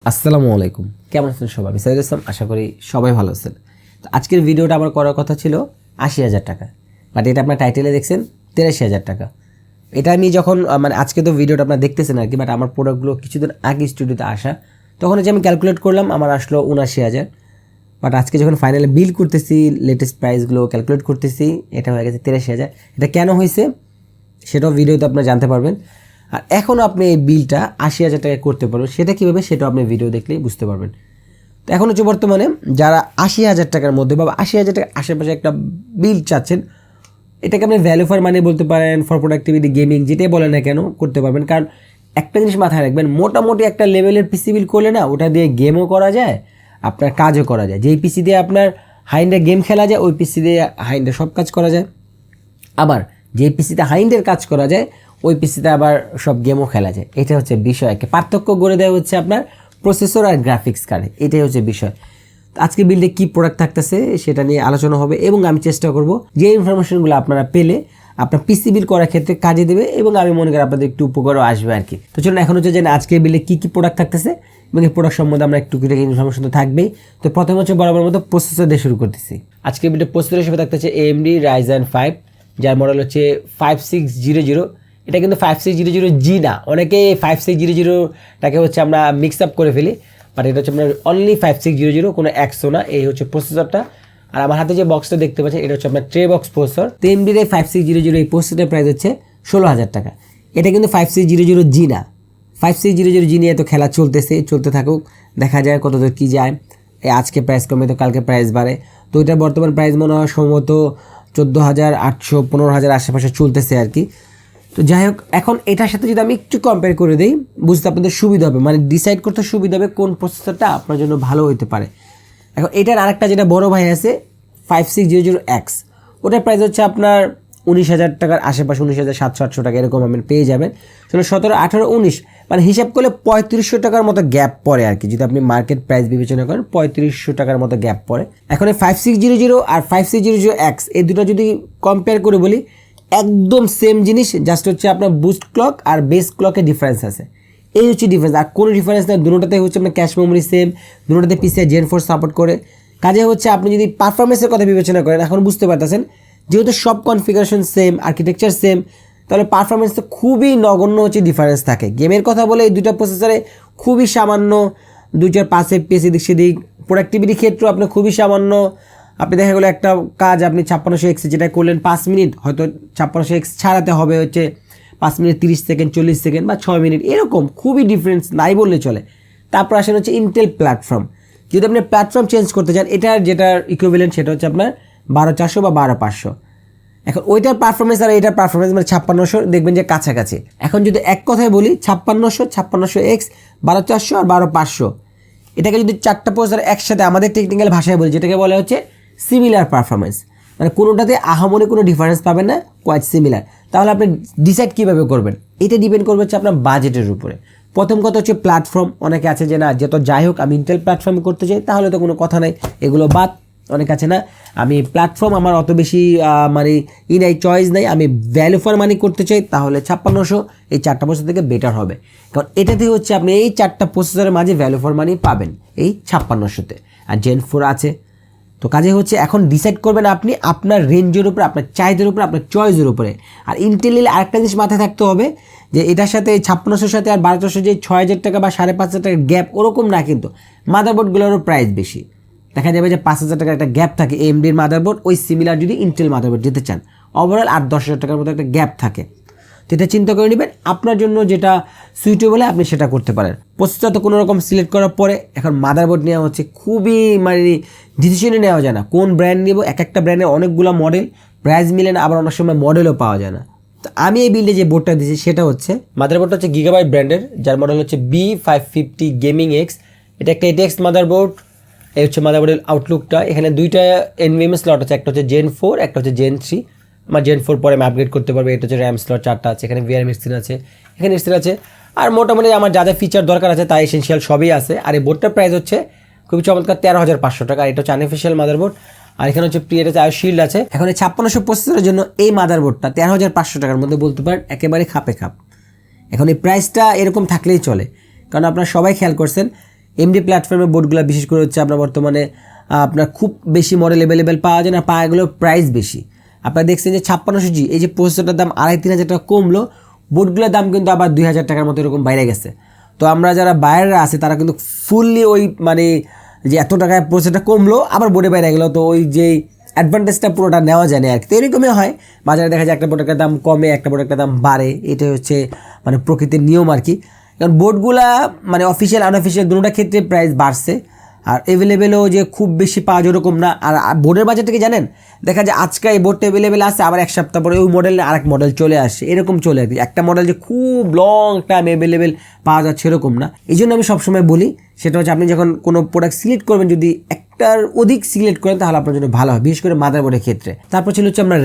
আসসালামু আলাইকুম, কেমন আছেন সবাই? আমি সাইদ ইসলাম, আশা করি সবাই ভালো আছেন। তো আজকের ভিডিওটা আমার করার কথা ছিল ৮০,০০০ টাকা, বাট এটা আপনার টাইটেলে দেখছেন ৮৩,০০০ টাকা। এটা আমি যখন আজকে তো ভিডিওটা আপনার দেখতেছেন আর কি, বাট আমার প্রোডাক্টগুলো কিছুদিন আগে স্টুডিওতে আসা, তখন হচ্ছে আমি ক্যালকুলেট করলাম আমার আসলো ৭৯,০০০। বাট আজকে যখন ফাইনালি বিল করতেছি, লেটেস্ট প্রাইসগুলো ক্যালকুলেট করতেছি, এটা হয়ে গেছে ৮৩,০০০। এটা কেন হয়েছে সেটাও ভিডিওতে আপনারা জানতে পারবেন। আর এখন আপনি এই বিলটা ৮০,০০০ টাকায় করতে পারবেন, সেটা কীভাবে সেটাও আপনি ভিডিও দেখলেই বুঝতে পারবেন। তো এখন হচ্ছে বর্তমানে যারা ৮০,০০০ টাকার মধ্যে বা ৮০,০০০ টাকার আশেপাশে একটা বিল চাচ্ছেন, এটাকে আপনি ভ্যালু ফর মানি বলতে পারেন, ফর প্রোডাক্টিভিটি, গেমিং, যেটাই বলেন না কেন করতে পারবেন। কারণ একটা জিনিস মাথায় রাখবেন, মোটামুটি একটা লেভেলের পিসি বিল করলে না, ওটা দিয়ে গেমও করা যায়, আপনার কাজও করা যায়। যেই পিসি দিয়ে আপনার হাইন্ডে গেম খেলা যায়, ওই পিসি দিয়ে হাইন্ডে সব কাজ করা যায়। আবার যেই পিসিতে হাইন্ডের কাজ করা যায়, ওই পিসিতে আবার সব গেমও খেলা যায়। এটা হচ্ছে বিষয়। পার্থক্য করে দেওয়া হচ্ছে আপনার প্রসেসর আর গ্রাফিক্স কার্ডে, এটাই হচ্ছে বিষয়। আজকে বিল্ডে কী প্রোডাক্ট থাকতেছে সেটা নিয়ে আলোচনা হবে, এবং আমি চেষ্টা করব যে ইনফরমেশনগুলো আপনারা পেলে আপনার পিসি বিল করার ক্ষেত্রে কাজে দেবে, এবং আমি মনে করি আপনাদের একটু উপকারও আসবে আর কি। তো চলুন এখন হচ্ছে যে আজকের বিল্ডে কী কী প্রোডাক্ট থাকতেছে এবং এই প্রোডাক্ট সম্বন্ধে আমরা একটু ইনফরমেশন তো থাকবেই। তো প্রথমে হচ্ছে বরাবর মতো প্রসেসর দিয়ে শুরু করতেছি। আজকের বিল্ডে প্রসেসর হিসেবে থাকতেছে AMD Ryzen 5, যার মডেল হচ্ছে 5600। এটা কিন্তু 5600G না, অনেকে 5600টাকে হচ্ছে আমরা মিক্স আপ করে ফেলি, বাট এটা হচ্ছে আপনার অনলি 5600, কোনো একশো না। এই হচ্ছে প্রসেসরটা। আর আমার হাতে যে বক্সটা দেখতে পাচ্ছেন, এটা হচ্ছে আপনার ট্রে বক্স প্রসেসর। তো AMD 5600 এই প্রসেসরের প্রাইস হচ্ছে 16,000 টাকা। এটা কিন্তু 5600G না, 5600G নিয়ে তো খেলা চলতে থাকুক, দেখা যায় কতদূর কী যায়। আজকে প্রাইস কমে তো কালকে প্রাইস বাড়ে। তো এটার বর্তমান প্রাইস মনে হয় সম্ভবত 14,800 15,000 আশেপাশে চলতেছে আর কি। তো যাই হোক, এখন এটার সাথে যদি আমি একটু কম্পেয়ার করে দিই, বুঝতে আপনাদের সুবিধা হবে, ডিসাইড করতে সুবিধা হবে কোন প্রসেসরটা আপনার জন্য ভালো হতে পারে। এখন এটার আরেকটা যেটা বড় ভাই আছে 5600X, ওটার প্রাইস হচ্ছে আপনার 19,000 টাকার আশেপাশে, 19,700-800 টাকা এরকম আপনি পেয়ে যাবেন। 17, 18, 19 হিসাব করলে 3500 টাকার মতো গ্যাপ পড়ে আর কি। যদি আপনি মার্কেট প্রাইস বিবেচনা করেন 3500 টাকার মতো গ্যাপ পড়ে। এখন এই 5600 আর 5600X এই দুটো যদি কম্পেয়ার করে বলি, একদম সেম জিনিস, জাস্ট হচ্ছে আপনার বুস্ট ক্লক আর বেস ক্লকে ডিফারেন্স আছে। এই হচ্ছে ডিফারেন্স, আর কোনো ডিফারেন্স নেই। দুটোতে হচ্ছে আপনার ক্যাশ মেমোরি সেম, দুটোতে PCIe Gen 4 সাপোর্ট করে। কাজে হচ্ছে আপনি যদি পারফরমেন্সের কথা বিবেচনা করেন, এখন বুঝতে পারতেছেন যেহেতু সব কনফিগারেশন সেম, আর্কিটেকচার সেম, তাহলে পারফরমেন্স তো খুবই নগণ্য হচ্ছে ডিফারেন্স থাকে। গেমের কথা বলে এই দুটো প্রসেসরে খুবই সামান্য 2-4-5 FPS এদিক সেদিক। প্রোডাক্টিভিটি ক্ষেত্রেও আপনি খুবই সামান্য, আপনি দেখা গেলো একটা কাজ আপনি 5600X যেটা করলেন 5 মিনিট, হয়তো 5600X ছাড়াতে হবে হচ্ছে 5 মিনিট 30 সেকেন্ড, 40 সেকেন্ড বা 6 মিনিট, এরকম খুবই ডিফারেন্স নাই বললে চলে। তারপর আসেন হচ্ছে ইন্টেল প্ল্যাটফর্ম। যদি আপনি প্ল্যাটফর্ম চেঞ্জ করতে চান, এটার যেটার ইকুইভ্যালেন্ট সেটা হচ্ছে আপনার 12400 বা 12500। এখন ওইটার পারফরমেন্স আর এইটার পারফরমেন্স 5600 দেখবেন যে কাছাকাছি। এখন যদি এক কথায় বলি 5600, 5600X, 12400 আর 12500, এটাকে যদি চারটা প্রসেসর একসাথে আমাদের টেকনিক্যাল ভাষায় বলি, যেটাকে বলা হচ্ছে সিমিলার পারফরমেন্স, কোনোটাতে আহামরি কোনো ডিফারেন্স পাবেন না, কোয়াইট সিমিলার। তাহলে আপনি ডিসাইড কীভাবে করবেন, এটা ডিপেন্ড করবে হচ্ছে আপনার বাজেটের উপরে। প্রথম কথা হচ্ছে প্ল্যাটফর্ম। অনেকে আছে যে না, যত যাই হোক আমি ইন্টেল প্ল্যাটফর্ম করতে চাই, তাহলে তো কোনো কথা নাই, এগুলো বাদ। অনেক আছে না, আমি প্ল্যাটফর্ম আমার অত বেশি নাই, চয়েস নাই, আমি ভ্যালু ফর মানি করতে চাই, তাহলে 5600 এই চারটা প্রসেসর থেকে বেটার হবে। কারণ এটাতে হচ্ছে আপনি এই চারটা প্রসেসরের মাঝে ভ্যালু ফর মানি পাবেন এই 5600-তে। আর Gen 4 আছে। তো কাজে হচ্ছে এখন ডিসাইড করবেন আপনি আপনার রেঞ্জের উপরে, আপনার চাহিদার উপরে, আপনার চয়েসের উপরে। আর ইন্টেল নিলে আরেকটা জিনিস মাথায় থাকতে হবে যে এটার সাথে 5600-র সাথে আর 1200 যে 6,000 টাকা বা 5,500 টাকার গ্যাপ, ওরকম না, কিন্তু মাদারবোর্ডগুলোরও প্রাইস বেশি। দেখা যাবে যে 5,000 টাকার একটা গ্যাপ থাকে AMDর মাদারবোর্ড, ওই সিমিলার যদি ইন্টেল মাদারবোর্ড যেতে চান, ওভারঅল 8-10,000 টাকার মতো একটা গ্যাপ থাকে। তো এটা চিন্তা করে নেবেন, আপনার জন্য যেটা সুইটেবল আপনি সেটা করতে পারেন। প্রসেসর তো কোনো রকম সিলেক্ট করার পরে এখন মাদারবোর্ড নেওয়া হচ্ছে খুবই ডিসিশনে নেওয়া যায় না কোন ব্র্যান্ড নেব। একটা ব্র্যান্ডের অনেকগুলো মডেল, প্রাইস মিলে না, আবার অনেক সময় মডেলও পাওয়া যায় না। তো আমি এই বিল্ডে যে বোর্ডটা দিয়েছি সেটা হচ্ছে মাদারবোর্ডটা হচ্ছে Gigabyte ব্র্যান্ডের, যার মডেল হচ্ছে B550 Gaming X। এটা একটা ATX মাদারবোর্ড। এই হচ্ছে মাদারবোর্ডের আউটলুকটা। এখানে দুইটা NVMe স্লট আছে, একটা হচ্ছে Gen 4, একটা হচ্ছে Gen 3। আমার Gen 4 পরে আমি আপগ্রেড করতে পারবো। এটা হচ্ছে র্যাম স্লট 4টা আছে, এখানে VRM স্ক্রিন আছে, এখানে স্ক্রিন আছে। আর মোটামুটি আমার যা যা ফিচার দরকার আছে তাই এসেনশিয়াল সবই আছে। আর এই বোর্ডটার প্রাইস হচ্ছে খুবই চমৎকার 13,500 টাকা। এটা হচ্ছে আনঅফিশিয়াল মাদারবোর্ড। আর এখানে হচ্ছে এটা হচ্ছে শিল্ড আছে। এখন এই 5600 প্রসেসরের জন্য এই মাদারবোর্ডটা 13,500 টাকার মধ্যে বলতে পারেন একেবারে খাপে খাপ। এখন এই প্রাইসটা এরকম থাকলেই চলে, কারণ আপনারা সবাই খেয়াল করছেন এমডি প্ল্যাটফর্মের বোর্ডগুলো বিশেষ করে হচ্ছে আপনার বর্তমানে আপনার খুব বেশি মডেল অ্যাভেলেবেল পাওয়া যায় না, পাওয়াগুলোর প্রাইস বেশি। আপনারা দেখছেন যে 5600G এই যে প্রসেসরটার দাম 2500-3000 টাকা কমলো, বোর্ডগুলোর দাম কিন্তু আবার 2000 টাকার মতো এরকম বাইরে গেছে। তো আমরা যারা বায়াররা আছে তারা কিন্তু ফুললি ওই মানে যে এত টাকায় প্রসেসরটা কমলো আবার বোর্ডে বাইরে গেলো, তো ওই যে অ্যাডভান্টেজটা পুরোটা নেওয়া যায় না আর কি। তো এরকমই হয়, বাজারে দেখা যায় একটা প্রোডাক্টের দাম কমে একটা প্রোডাক্টের দাম বাড়ে, এটাই হচ্ছে মানে প্রকৃতির নিয়ম আর কি। কারণ বোর্ডগুলা মানে অফিসিয়াল আনঅফিসিয়াল দুটোটা ক্ষেত্রে প্রাইস বাড়ছে, আর অ্যাভেলেবেলও যে খুব বেশি পাওয়া যায় ওরকম না। আর বোর্ডের বাজার থেকে জানেন দেখা যায় আজকে এই বোর্ডটা অ্যাভেলেবেল আছে, আবার এক সপ্তাহ পরে ওই মডেল আরেক মডেল চলে আসে, এরকম চলে আর কি। একটা মডেল যে খুব লং টাইম অ্যাভেলেবেল পাওয়া যাচ্ছে এরকম না। এই জন্য আমি সবসময় বলি সেটা হচ্ছে আপনি যখন কোনো প্রোডাক্ট সিলেক্ট করবেন যদি একটার অধিক সিলেক্ট করেন তাহলে আপনার জন্য ভালো হয়, বিশেষ করে মাদারবোর্ডের ক্ষেত্রে। তারপর ছিল হচ্ছে আমরা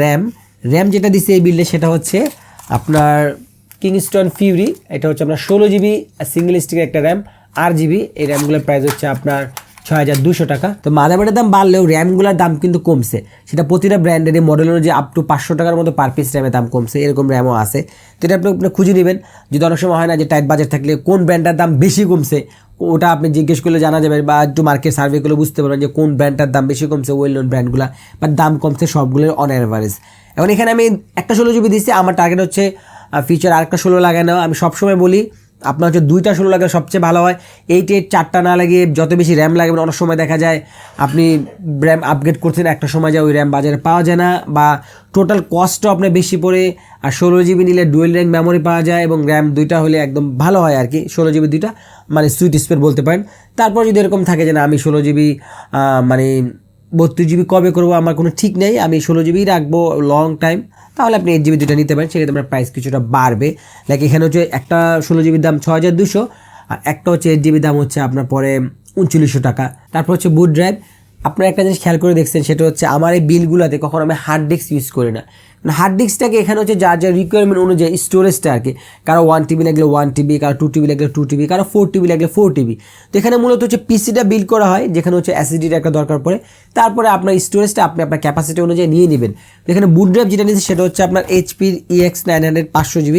র্যাম যেটা দিচ্ছে এই বিল্ডে সেটা হচ্ছে আপনার কিংস্টন ফিউরি, এটা হচ্ছে আপনার 16GB সিঙ্গেল স্টিকের একটা র্যাম, 8GB। এই র্যামগুলোর প্রাইস হচ্ছে আপনার 6200 টাকা। তো মাদারবোর্ডের দাম বাড়লেও র্যামগুলোর দাম কিন্তু কমছে, সেটা প্রতিটা ব্র্যান্ডের মডেল অনুযায়ী আপ টু 500 টাকার মতো পার পিস র্যামের দাম কমছে, এরকম র্যামও আছে। তো এটা আপনি খুঁজে নেবেন, যদি অনেক সময় হয় না যে টাইট বাজেট থাকলে কোন ব্র্যান্ডটার দাম বেশি কমছে ওটা আপনি জিজ্ঞেস করলে জানা যাবে, বা একটু মার্কেট সার্ভে করলে বুঝতে পারবেন যে কোন ব্র্যান্ডটার দাম বেশি কমছে, ওয়েল নোন ব্র্যান্ডগুলো, বাট দাম কমছে সবগুলোর অন অ্যাভারেজ। এখন এখানে আমি একটা 16GB দিচ্ছি, আমার টার্গেট হচ্ছে ফিচার আরেকটা 16 লাগানো। আমি সবসময় বলি আপনার হচ্ছে 2টা 16 লাগালে সবচেয়ে ভালো হয়, 8 4টা না লাগিয়ে যত বেশি র্যাম লাগবে। অনেক সময় দেখা যায় আপনি র্যাম আপগ্রেড করছেন, একটা সময় যায় ওই র্যাম বাজারে পাওয়া যায় না, বা টোটাল কস্টও আপনার বেশি পড়ে। আর 16GB নিলে ডুয়েল র্যাম মেমোরি পাওয়া যায় এবং র্যাম 2টা হলে একদম ভালো হয় আর কি, 16GB 2টা মানে সুইট স্পেড বলতে পারেন। তারপর যদি এরকম থাকে যে না আমি 16GB মানে 32GB কবে করবো আমার কোনো ঠিক নেই, আমি 16GB রাখবো লং টাইম, তাহলে আপনি 8GB 2টা নিতে পারেন, সেক্ষেত্রে আপনার প্রাইস কিছুটা বাড়বে। লাইক এখানে হচ্ছে একটা 16GB দাম 6200, আর একটা হচ্ছে 8GB দাম হচ্ছে আপনার পরে 3900 টাকা। তারপর হচ্ছে বুট ড্রাইভ, আপনারা একটা জিনিস খেয়াল করে দেখছেন সেটা হচ্ছে আমার এই বিলগুলোতে কখনো আমি হার্ড ডিস্ক ইউজ করি না। হার্ড ডিস্কটাকে এখানে হচ্ছে যার যার রিকোয়ারমেন্ট অনুযায়ী স্টোরেজটা আর কি, কারো 1TB লাগলে 1TB, কারো 2TB লাগলে 2TB, কারো 4TB লাগলে 4TB। তো এখানে মূলত হচ্ছে পিসিটা বিল্ড করা হয় যেখানে হচ্ছে এসএসডির একটা দরকার পড়ে, তারপরে আপনার স্টোরেজটা আপনি আপনার ক্যাপাসিটি অনুযায়ী নিয়ে নেবেন। তো এখানে বুট ড্রাইভ যেটা নিচ্ছে সেটা হচ্ছে আপনার এইচপির EX900 500GB,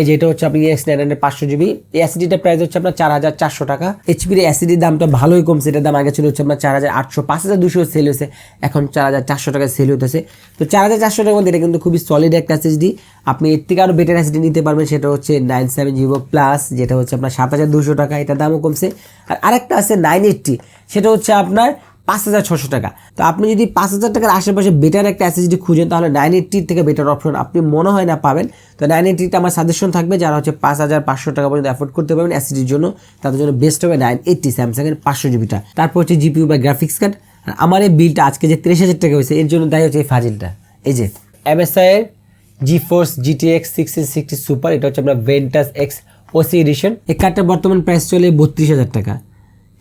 এই যে এটা হচ্ছে আপনি EX900 500GB। এই এসএসডিটার প্রাইস হচ্ছে আপনার 4400 টাকা। এইচপির এসএসডির দামটা ভালোই কমছে, এটার দাম আগে ছিল হচ্ছে আপনার 4800, 5200 সেল হয়েছে, এখন 4400 টাকায় সেল হতেছে। তো 4400 টাকার মধ্যে এটা কিন্তু খুবই সলিড একটা এসএসডি, আপনি এর থেকে আরও বেটার এসএসডি নিতে পারবেন, সেটা হচ্ছে 970 প্লাস, যেটা হচ্ছে আপনার 7200 টাকা, এটার দামও কমছে। আর আরেকটা আছে 980, সেটা হচ্ছে আপনার 5600 টাকা। তো আপনি যদি 5000 টাকার আশেপাশে বেটার একটা এসএসডি খুঁজেন তাহলে 980 থেকে বেটার অপশন আপনি মনে হয় না পাবেন। তো 980টা আমার সাজেশন থাকবে, যারা হচ্ছে 5500 টাকা পর্যন্ত অ্যাফোর্ড করতে পারবেন এসএসডির জন্য, তাদের জন্য বেস্ট হবে 980 স্যামসাংয়ের 500GBটা। তারপর হচ্ছে জিপিইউ বা গ্রাফিক্স কার্ড। আর আমার এই বিলটা আজকে যে 33000 টাকা হয়েছে এর জন্য দায়ী হচ্ছে এই ফাজিলটা, এই যে MSI এর GeForce GTX 1660 সুপার, এটা হচ্ছে আপনার VENTUS X OC এডিশন। এই কার্ডটার বর্তমান প্রাইস চলে 32000 টাকা,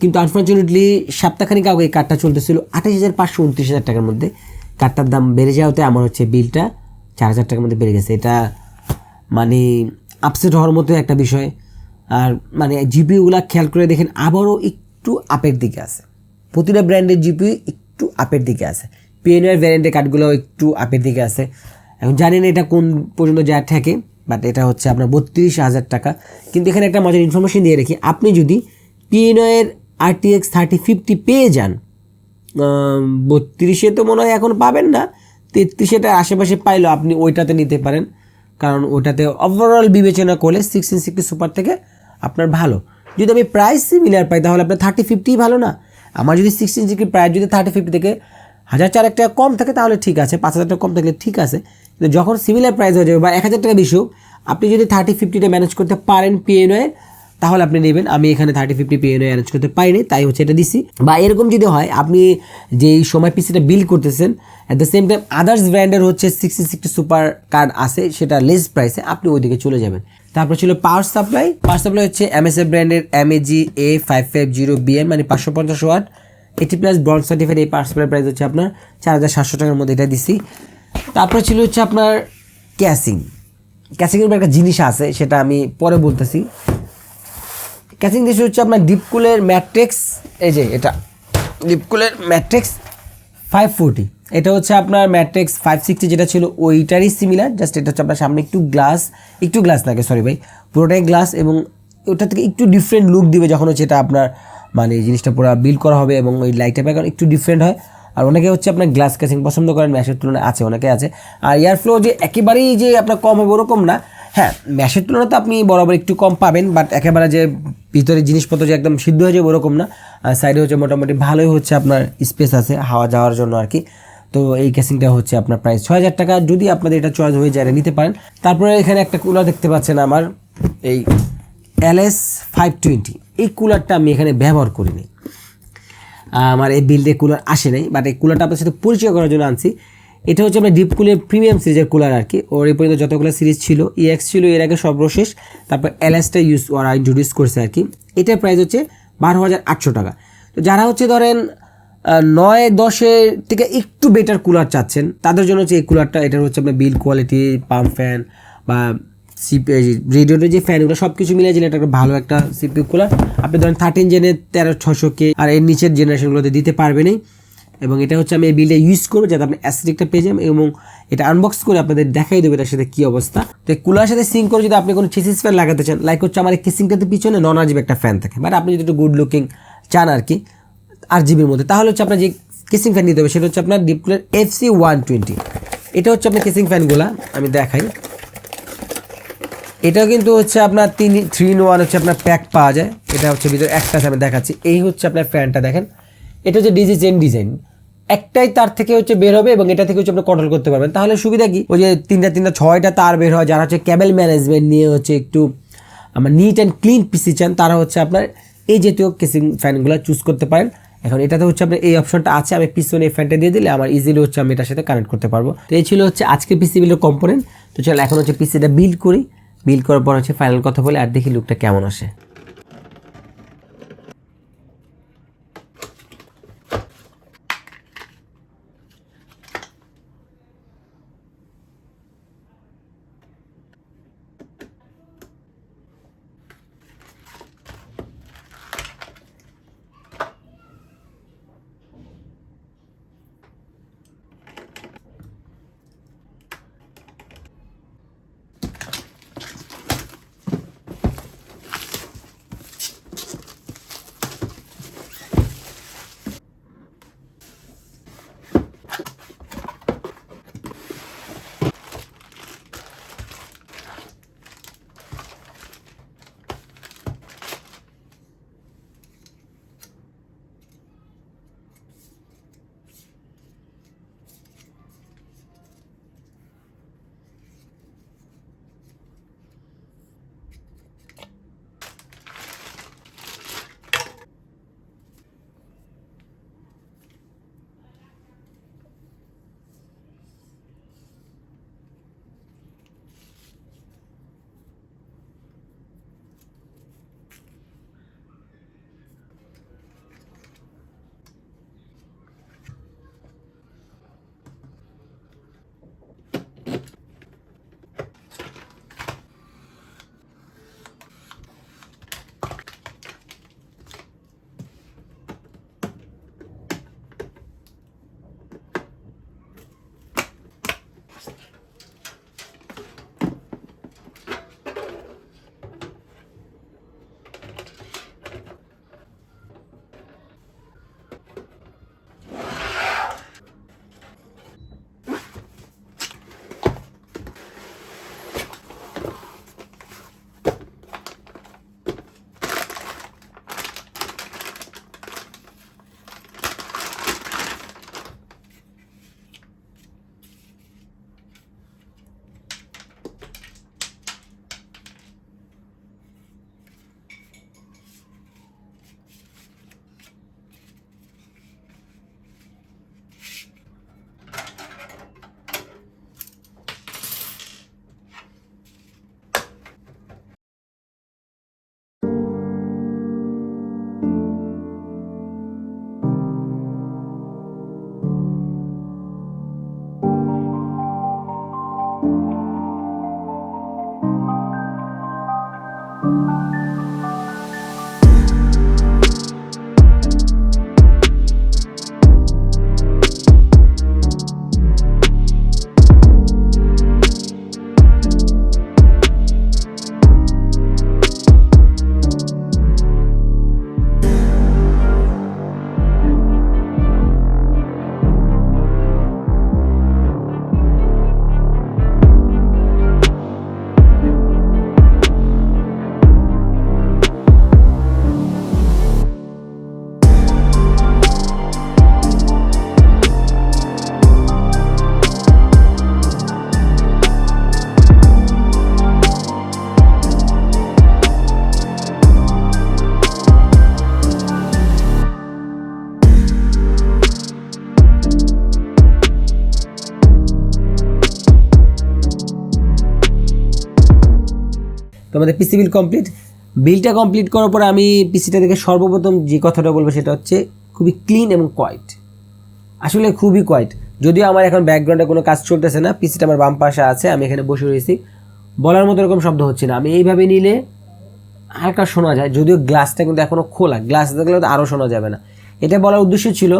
কিন্তু আনফর্চুনেটলি সপ্তাহখানিক আগে এই কার্ডটা চলতেছিল 28500 29000 টাকার মধ্যে। কার্ডটার দাম বেড়ে যাওয়াতে আমার হচ্ছে বিলটা 4000 টাকার মধ্যে বেড়ে গেছে, এটা মানে আপসেট হওয়ার মতো একটা বিষয়। আর মানে জিপিইউগুলো খেয়াল করে দেখেন আবারও একটু আপের দিকে আছে, প্রতিটা ব্র্যান্ডের জিপিইউ একটু আপের দিকে আছে, পিএনআর ভ্যারিয়েন্টের কার্ডগুলো একটু আপের দিকে আছে। এখন জানি না এটা কোন পর্যন্ত যা থাকে, বাট এটা হচ্ছে আপনার 32000 টাকা। কিন্তু এখানে একটা মজার ইনফরমেশন দিয়ে রাখি, আপনি যদি পিএনআর RTX 3050 পেয়ে যান, 3200 তো মনে হয় এখন পাবেন না, 3300টার আশেপাশে পাইলেও আপনি ওইটাতে নিতে পারেন, কারণ ওটাতে ওভারঅল বিবেচনা করলে 1660 সুপার থেকে আপনার ভালো। যদি আমি প্রাইস সিমিলার পাই তাহলে আপনার 3050 ভালো না? আমার যদি 1660 প্রাইস যদি 3050 থেকে 1004 টাকা কম থাকে তাহলে ঠিক আছে, 5000 টাকা কম থাকলে ঠিক আছে, কিন্তু যখন সিমিলার প্রাইস হয়ে যাবে বা 1000 টাকা বেশি হোক, আপনি যদি 3050টা ম্যানেজ করতে পারেন পিএনআই তাহলে আপনি নেবেন। আমি এখানে 3050 পিএনআই অ্যারেঞ্জ করতে পারিনি, তাই হচ্ছে এটা দিছি। বা এরকম যদি হয় আপনি যেই সময় পিসিটা বিল্ড করতেছেন at the same time others ব্র্যান্ডের হচ্ছে 1660 সুপার কার্ড আছে, সেটা লেস প্রাইসে আপনি ওইদিকে চলে যাবেন। তারপর ছিল পাওয়ার সাপ্লাই। পাওয়ার সাপ্লাই হচ্ছে MSI ব্র্যান্ডের MAG A550BN মানে 550 ওয়াট 80+ ব্রঞ্জ সার্টিফাইড। এই পাওয়ার সাপ্লাই প্রাইস হচ্ছে আপনার 4700 টাকার মধ্যে, এটা দিছি। তারপর ছিল হচ্ছে আপনার ক্যাসিংয়ের একটা জিনিস আছে, সেটা আমি পরে বলতেছি। ক্যাসিং দিয়েছে হচ্ছে আপনার ডিপকুলের ম্যাট্রিক্স, এই যে এটা ডিপকুলের ম্যাট্রিক্স 540, এটা হচ্ছে আপনার ম্যাট্রিক্স 560 যেটা ছিল ওইটারই সিমিলার, জাস্ট এটা হচ্ছে আপনার সামনে একটু গ্লাস থাকে, সরি ভাই পুরোটাই গ্লাস, এবং ওটা থেকে একটু ডিফারেন্ট লুক দিবে যখন হচ্ছে এটা আপনার মানে এই জিনিসটা পুরো বিল্ড করা হবে এবং ওই লাইটের ব্যাকগ্রাউন্ড একটু ডিফারেন্ট হয়। আর অনেকে হচ্ছে আপনার গ্লাস কেসিং পছন্দ করেন, ম্যাশের তুলনায় আছে, অনেকে আছে। আর এয়ার ফ্লো যে একেবারেই যে আপনার কম হবে ওরকম না, হ্যাঁ ম্যাশের তুলনায় তো আপনি বরাবর একটু কম পাবেন, বাট একেবারে যে ভিতরে জিনিসপত্র যে একদম সিদ্ধ হয়ে যাবে ওরকম না। আর সাইডে হচ্ছে মোটামুটি ভালোই হচ্ছে আপনার স্পেস আছে হাওয়া যাওয়ার জন্য আর কি। তো এই কেসিংটা হচ্ছে আপনার প্রাইস 6,000 টাকা। যদি আপনাদের এটা চয়েস হয়ে যায় নিতে পারেন। তারপরে এখানে একটা কুলার দেখতে পাচ্ছেন আমার, এই LS520, এই কুলারটা আমি এখানে ব্যবহার করিনি, আমার এই বিল্ডে কুলার আসে নাই, বাট এই কুলারটা আপনার সাথে পরিচয় করার জন্য আনছি। এটা হচ্ছে আপনার ডিপকুলের প্রিমিয়াম সিরিজের কুলার আর কি। ওর এই পর্যন্ত যতগুলো সিরিজ ছিল, EX ছিল এর আগে সর্বশেষ, তারপর LSটা ওরা ইন্ট্রোডিউস করছে আর কি। এটার প্রাইস হচ্ছে 12,800 টাকা। তো যারা হচ্ছে ধরেন 9-10-এর থেকে একটু বেটার কুলার চাচ্ছেন তাদের জন্য হচ্ছে এই কুলারটা। এটার হচ্ছে আপনার বিল্ড কোয়ালিটি, পাম্প ফ্যান বা রেডিওর যে ফ্যানগুলো সব কিছু মিলে এটা একটা ভালো একটা CPU কুলার। আপনি ধরেন 13 জেনের 13,600K আর এর নিচের জেনারেশনগুলোতে দিতে পারবেনই। এবং এটা হচ্ছে আমি এই বিল্ডে ইউজ করবো যাতে আপনি অ্যাসথেটিকটা পেয়ে যান, এবং এটা আনবক্স করে আপনাদের দেখাই দেবে এটার সাথে কী অবস্থা। তো এই কুলারের সাথে সিঙ্ক করে যদি আপনি কোনো চেসিস ফ্যান লাগাতে চান, লাইক হচ্ছে আমার এই কেসিংটাতে পিছনে নন RGB একটা ফ্যান থাকে, বাট আপনি যদি একটু গুড লুকিং চান আর কি RGBর মধ্যে, তাহলে হচ্ছে আপনার যে কেসিং ফ্যান নিতে হবে সেটা হচ্ছে আপনার ডিপকুলের FC120। এটা হচ্ছে আপনার কেসিং ফ্যানগুলো আমি দেখাই। এটাও কিন্তু হচ্ছে আপনার 3-in-1 হচ্ছে আপনার প্যাক পাওয়া যায়। এটা হচ্ছে ভিতরে একটা আমি দেখাচ্ছি, এই হচ্ছে আপনার ফ্যানটা দেখেন। এটা হচ্ছে ডিজাইন একটাই তার থেকে হচ্ছে বের হবে এবং এটা থেকে হচ্ছে আপনি কন্ট্রোল করতে পারবেন। তাহলে সুবিধা কি, ওই যে 3-6টা তার বের হয়, যারা হচ্ছে ক্যাবেল ম্যানেজমেন্ট নিয়ে হচ্ছে একটু আমার নিট অ্যান্ড ক্লিন পিসি চান, তারা হচ্ছে আপনার এই জাতীয় কেসিং ফ্যানগুলো চুজ করতে পারেন। এখন এটাতে হচ্ছে আপনার এই অপশনটা আছে, আমি পিছনে এই ফ্যানটা দিয়ে দিলে আমার ইজিলি হচ্ছে আমি এটার সাথে কানেক্ট করতে পারবো। তো এই ছিল হচ্ছে আজকে পিসি বিল্ডের কম্পোনেন্ট। তো চলো এখন হচ্ছে পিসিটা বিল্ড করি, বিল্ড করার পর হচ্ছে ফাইনাল কথা বলে আর দেখি লুকটা কেমন আসে। আমাদের পিসি বিল কমপ্লিট। বিলটা কমপ্লিট করার পর আমি পিসিটা দেখে সর্বপ্রথম যে কথাটা বলবো সেটা হচ্ছে খুবই ক্লিন এবং কোয়াইট, আসলে খুবই কোয়াইট। যদিও আমার এখন ব্যাকগ্রাউন্ডে কোনো কাজ চলতেছে না, পিসিটা আমার বাম পাশে আছে, আমি এখানে বসে রয়েছি, বলার মতো এরকম শব্দ হচ্ছে না। আমি এইভাবে নিলে হালকা শোনা যায়, যদিও গ্লাসটা কিন্তু এখনও খোলা, গ্লাস থাকলে তো আরও শোনা যাবে না। এটা বলার উদ্দেশ্য ছিল,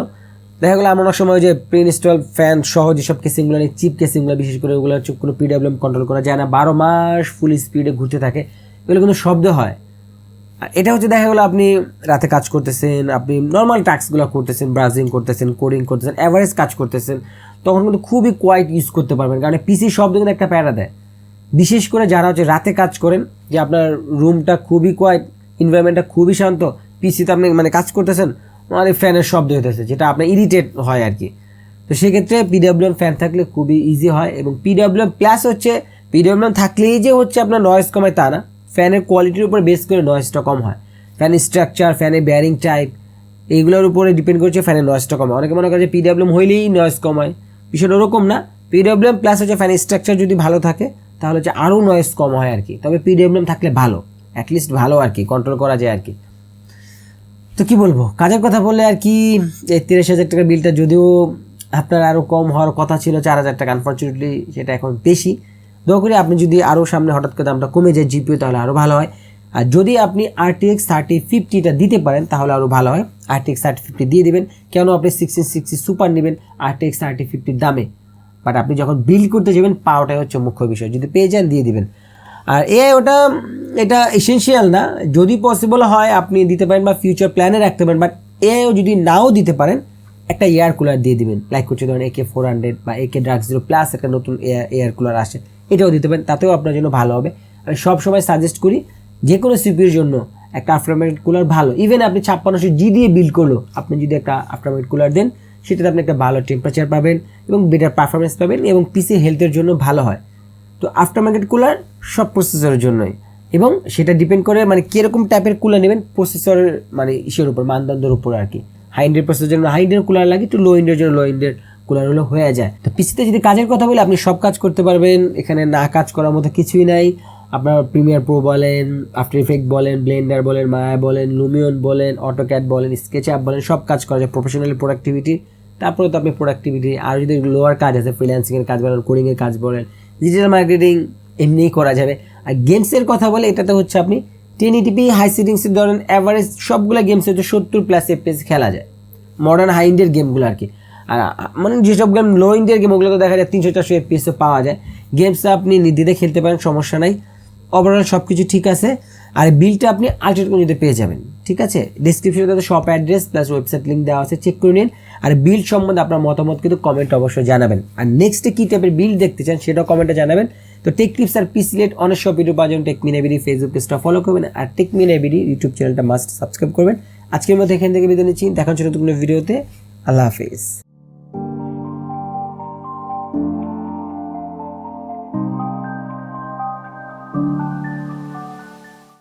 দেখা গেলো আমার অনেক সময় যে প্রি ইনস্টল ফ্যান সহ যেসব কেসিংগুলো নেই, চিপ কেসিংগুলো বিশেষ করে ওগুলো হচ্ছে কোনো পিডাব্লিউএম কন্ট্রোল করা যায় না, 12 মাস ফুল স্পিডে ঘুরতে থাকে, এগুলো কিন্তু শব্দ হয়। আর এটা হচ্ছে দেখা গেলো আপনি রাতে কাজ করতেছেন, আপনি নর্মাল টাস্কগুলো করতেছেন, ব্রাউজিং করতেছেন, কোডিং করতেছেন, অ্যাভারেজ কাজ করতেছেন, তখন কিন্তু খুবই কোয়াইট ইউজ করতে পারবেন, কারণ পিসি শব্দ কিন্তু একটা প্যারা দেয়। বিশেষ করে যারা হচ্ছে রাতে কাজ করেন, যে আপনার রুমটা খুবই কোয়াইট, এনভায়রনমেন্টটা খুবই শান্ত, পিসিতে আপনি মানে কাজ করতেছেন মানে ফ্যানের শব্দ হইতেছে, যেটা আপনার ইরিটেট হয় আর কি। তো সেক্ষেত্রে পিডাব্লিউএম ফ্যান থাকলে খুবই ইজি হয়। এবং পিডাব্লিউএম প্লাস হচ্ছে পিডাব্লিউএম থাকলেই যে হচ্ছে আপনার নয়েজ কমায় তা না, ফ্যানের কোয়ালিটির উপর বেস করে নয়েজটা কম হয়। ফ্যান স্ট্রাকচার, ফ্যানের বেয়ারিং টাইপ, এইগুলোর উপরে ডিপেন্ড করছে ফ্যানের নয়েজটা কমায়। অনেকে মনে করে যে পিডাব্লিউএম হইলেই নয়েজ কমায়, বিষয়টা ওরকম না। পিডাব্লিউএম প্লাস হচ্ছে ফ্যান স্ট্রাকচার যদি ভালো থাকে তাহলে হচ্ছে আরও নয়েজ কম হয় আর কি। তবে পিডাব্লিউএম থাকলে ভালো, অ্যাটলিস্ট ভালো আর কি, কন্ট্রোল করা যায় আর কি। তো কী বলবো, কাজের কথা বললে আর কি, এই 30,000 টাকার বিলটা যদিও আপনার আরও কম হওয়ার কথা ছিল 4,000 টাকা, আনফর্চুনেটলি সেটা এখন বেশি। দয়া করে আপনি যদি আরও সামনে হঠাৎ করে দামটা কমে যায় জিপিও, তাহলে আরও ভালো হয়। আর যদি আপনি RTX 3050টা দিতে পারেন তাহলে আরও ভালো হয়। RTX 3050 দিয়ে দিবেন, কেন আপনি 1660 সুপার নেবেন RTX 3050 দামে, বাট আপনি যখন বিল্ড করতে যাবেন পাওয়াটাই হচ্ছে মুখ্য বিষয়, যদি পেয়ে যান দিয়ে দিবেন। আর এটা এসেনশিয়াল না, যদি পসিবল হয় আপনি দিতে পারেন বা ফিউচার প্ল্যানে রাখতে পারেন, বাট যদি নাও দিতে পারেন একটা এয়ার কুলার দিয়ে দিবেন, লাইক হচ্ছে ধরেন AK400 বা AK-0+ একটা নতুন এয়ার কুলার আসে, এটাও দিতে পারেন, তাতেও আপনার জন্য ভালো হবে। আমি সবসময় সাজেস্ট করি যে কোনো সিপিউর জন্য একটা আফটারমার্কেট কুলার ভালো। ইভেন আপনি 5600G দিয়ে বিল্ড করলো, আপনি যদি একটা আফটারমার্কেট কুলার দেন সেটাতে আপনি একটা ভালো টেম্পারেচার পাবেন এবং বেটার পারফরমেন্স পাবেন এবং পিসি হেলথের জন্য ভালো হয়। তো আফটারমার্কেট কুলার সব প্রসেসরের জন্যই, এবং সেটা ডিপেন্ড করে মানে কীরকম টাইপের কুলার নেবেন প্রসেসরের মানে ইসের উপর, মানদণ্ডের উপর আর কি। হাই এন্ডের প্রসেসরের জন্য হাই এন্ডের কুলার লাগে, একটু লো এন্ডের জন্য লো এন্ডের কুলার হলে হয়ে যায়। তো পিসিতে যদি কাজের কথা বলি, আপনি সব কাজ করতে পারবেন, এখানে না কাজ করার মতো কিছুই নাই। আপনার প্রিমিয়ার প্রো বলেন, আফটার ইফেক্ট বলেন, ব্লেন্ডার বলেন, মায়া বলেন, লুমিয়ন বলেন, অটোক্যাড বলেন, স্কেচআপ বলেন, সব কাজ করা যায় প্রফেশনাল প্রোডাক্টিভিটি। তারপরে তো আপনি প্রোডাক্টিভিটি আর যদি লোয়ার কাজ আছে, ফ্রিল্যান্সিংয়ের কাজ বলেন, কোডিংয়ের কাজ বলেন, ডিজিটাল মার্কেটিং এমনিই করা যাবে। আর গেমসের কথা বলে এটাতে হচ্ছে আপনি 1080p হাই সেটিংসের ধরেন অ্যাভারেজ সবগুলো গেমস হচ্ছে 70+ FPS খেলা যায়, মডার্ন হাই ইন্ডের গেমগুলো আর কি। আর মানে যেসব গেম লো ইন্ডের গেম ওগুলো তো দেখা যায় 300-400 FPS পাওয়া যায়। গেমসটা আপনি নির্দ্বিধায় খেলতে পারেন, সমস্যা নাই, ওভারঅল সব কিছু ঠিক আছে। আর বিলটা আপনি আল্ট্রাটেক যদি পেয়ে যাবেন, ঠিক আছে, ডিসক্রিপশনে তাদের shop address plus website link দেওয়া আছে, চেক করে নিন। আর বিল্ড সম্বন্ধে আপনার মতামত কিন্তু কমেন্ট অবশ্যই জানাবেন। আর নেক্সটে কী টাইপের বিল্ড দেখতে চান সেটাও কমেন্টে জানাবেন। তো টেক টিপস আর পিসি রিলেটেড অনেক সব ভিডিও পাওয়ার জন্য টেকমিনিয়াবিডি ফেসবুক পেজটা ফলো করবেন আর টেকমিনিয়াবিডি ইউটিউব চ্যানেলটা মাস্ট সাবস্ক্রাইব করবেন। আজকের মধ্যে এখান থেকে বিদায় নিচ্ছি, দেখা হচ্ছে নতুন কোনো ভিডিওতে। আল্লাহ হাফেজ।